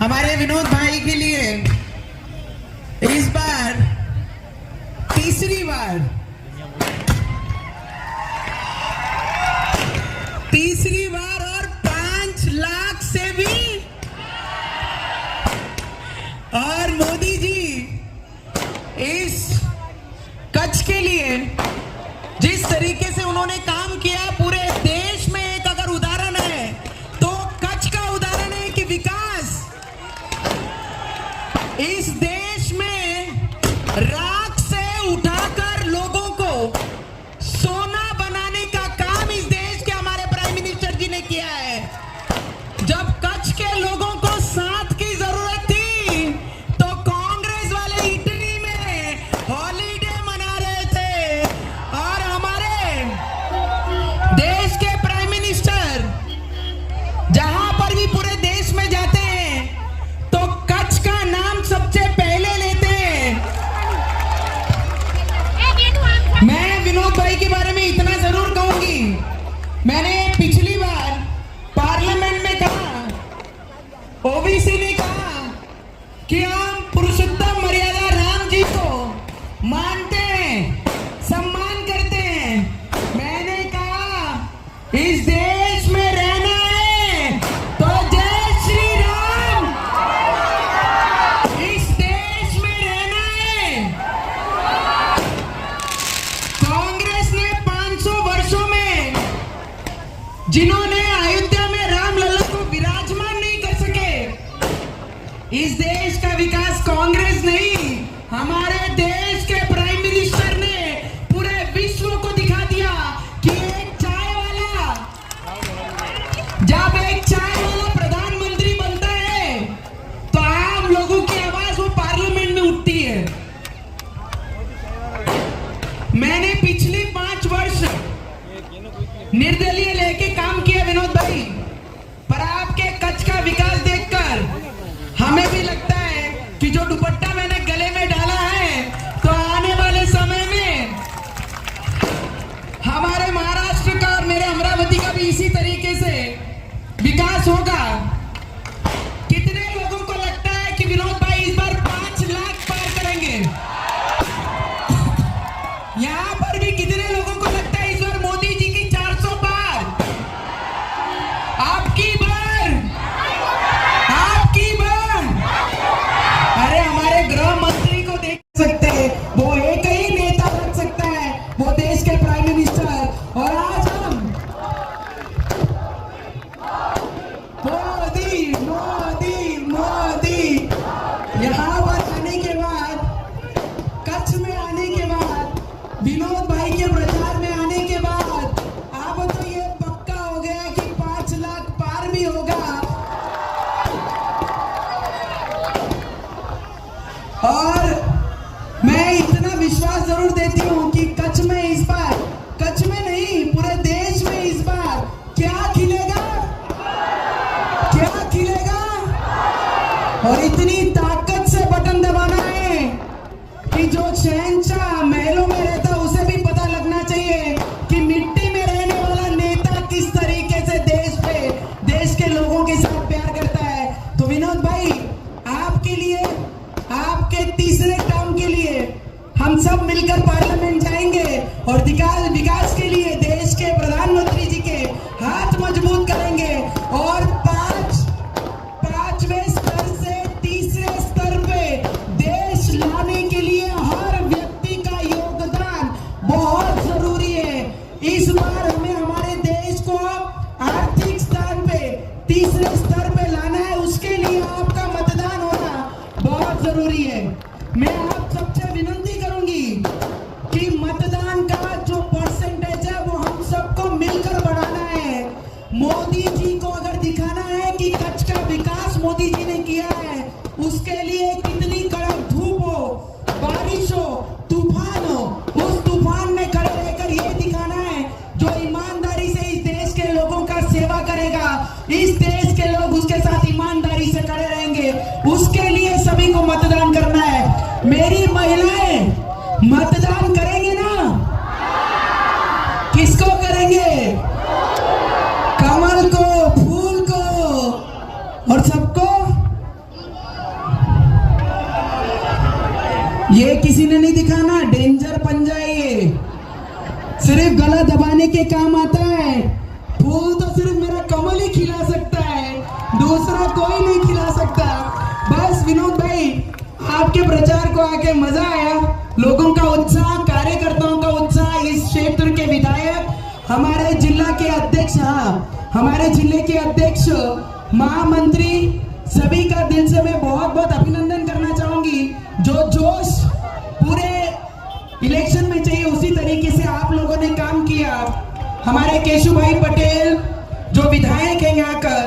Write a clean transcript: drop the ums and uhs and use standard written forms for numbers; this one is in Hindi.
हमारे विनोद भाई के लिए इस बार तीसरी बार और 5 लाख से भी। और मोदी जी इस कच्छ के लिए जिस तरीके से उन्होंने काम किया, पूरे देश में एक अगर उदाहरण है तो कच्छ का उदाहरण है कि विकास इस देश में राख से उठाकर लोगों को सोना बनाने का काम इस देश के हमारे प्राइम मिनिस्टर जी ने किया है। जब कच्छ के लोगों को साथ की जरूरत थी तो कांग्रेस वाले इटली में हॉलीडे मना रहे थे, और हमारे देश के प्राइम मिनिस्टर जहां पर भी पूरे देश में जाते हैं तो कच्छ का नाम सबसे पहले लेते हैं। मैं विनोद भाई के बारे में इतना जरूर कहूंगी, मैंने पिछली बार पार्लियामेंट में कहा, ओबीसी ने कहा कि हम पुरुषोत्तम मर्यादा राम जी को मानते हैं, सम्मान करते हैं। मैंने कहा इस देश में रहना है तो जय श्री राम, इस देश में रहना है। कांग्रेस ने 500 वर्षों में जिन्होंने अयोध्या में राम लल्ला को विराजमान नहीं कर सके, इस देश का विकास कांग्रेस नहीं, हमारे देश के प्राइम मिनिस्टर ने पूरे विश्व को दिखा दिया कि एक चाय वाला, जब एक चाय वाला प्रधानमंत्री बनता है तो आम लोगों की आवाज वो पार्लियामेंट में उठती है। मैंने पिछले 5 वर्ष निर्दलीय लेके काम किया विनोद भाई, पर आपके कच्छ का विकास देखकर हमें भी लगता है कि जो दुपट्टा मैंने गले में डाला है तो आने वाले समय में हमारे महाराष्ट्र का और मेरे अमरावती का भी इसी तरीके से विकास होगा। कितने लोगों को लगता है कि विनोद भाई इस बार 5 लाख पार करेंगे? यहां पर भी कितने लोगों को लगता है इस बार मोदी जी की 400 पार? आपकी बार अरे हमारे गृह मंत्री को देख सकते हैं, वो एक ही नेता रख सकता है, वो देश के प्राइम मिनिस्टर। और आज हम मोदी मोदी मोदी यहाँ पर आने के बाद, कच्छ में आने के बाद, विनोद भाई के प्रचार में आने के बाद अब तो ये पक्का हो गया कि 5 लाख पार भी होगा। और मैं इतना विश्वास जरूर देती हूँ कि कच्छ में इस बार, कच्छ में नहीं पूरे देश में इस बार क्या खिलेगा, क्या खिलेगा। और इतनी ताकत से बटन दबाना है कि जो शहंशाह महलों में रहता उसे भी पता लगना चाहिए कि मिट्टी में रहने वाला नेता किस तरीके से देश के लोगों के साथ प्यार करता है। तो विनोद भाई आपके लिए, आपके तीसरे टर्म के लिए हम सब मिलकर पार्लियामेंट जाएंगे और विकास के लिए देश के प्रधानमंत्री जी के हाथ मजबूत करेंगे और 5वें स्तर से तीसरे स्तर पे देश लाने के लिए हर व्यक्ति का योगदान बहुत जरूरी है। इस बार हमें हमारे देश को आर्थिक स्थान पे तीसरे स्तर पे लाना है, उसके लिए आपका मतदान होना बहुत जरूरी है। मैं आप सबसे विनती करूंगी कि मतदान का जो परसेंटेज है वो हम सबको मिलकर बढ़ाना है। मोदी जी को अगर दिखाना है कि कच्छ का विकास मोदी जी ने किया है, उसके लिए कितनी कड़क धूप हो, बारिश हो, तूफान हो, उस तूफान में खड़े रहकर ये दिखाना है जो ईमानदारी से इस देश के लोगों का सेवा करेगा, इस देश के लोग उसके साथ ईमानदारी से खड़े रहेंगे, उसके लिए सभी को मतदान करना है। मेरी महिलाएं मतदान करेंगे ना? किसको करेंगे? कमल को, फूल को, और सबको सजाने के काम आता है। फूल तो सिर्फ मेरा कमल ही खिला सकता है, दूसरा कोई नहीं खिला सकता। बस विनोद भाई, आपके प्रचार को आके मजा आया, लोगों का उत्साह, कार्यकर्ताओं का उत्साह, इस क्षेत्र के विधायक, हमारे जिला के अध्यक्ष, हमारे जिले के अध्यक्ष, महामंत्री, सभी का दिल से मैं बहुत बहुत अभिनंदन करना चाहूंगी। जो जोश पूरे इलेक्शन में चाहिए उसी तरीके से आप लोगों ने काम किया। हमारे केशु भाई पटेल जो विधायक है यहाँ का,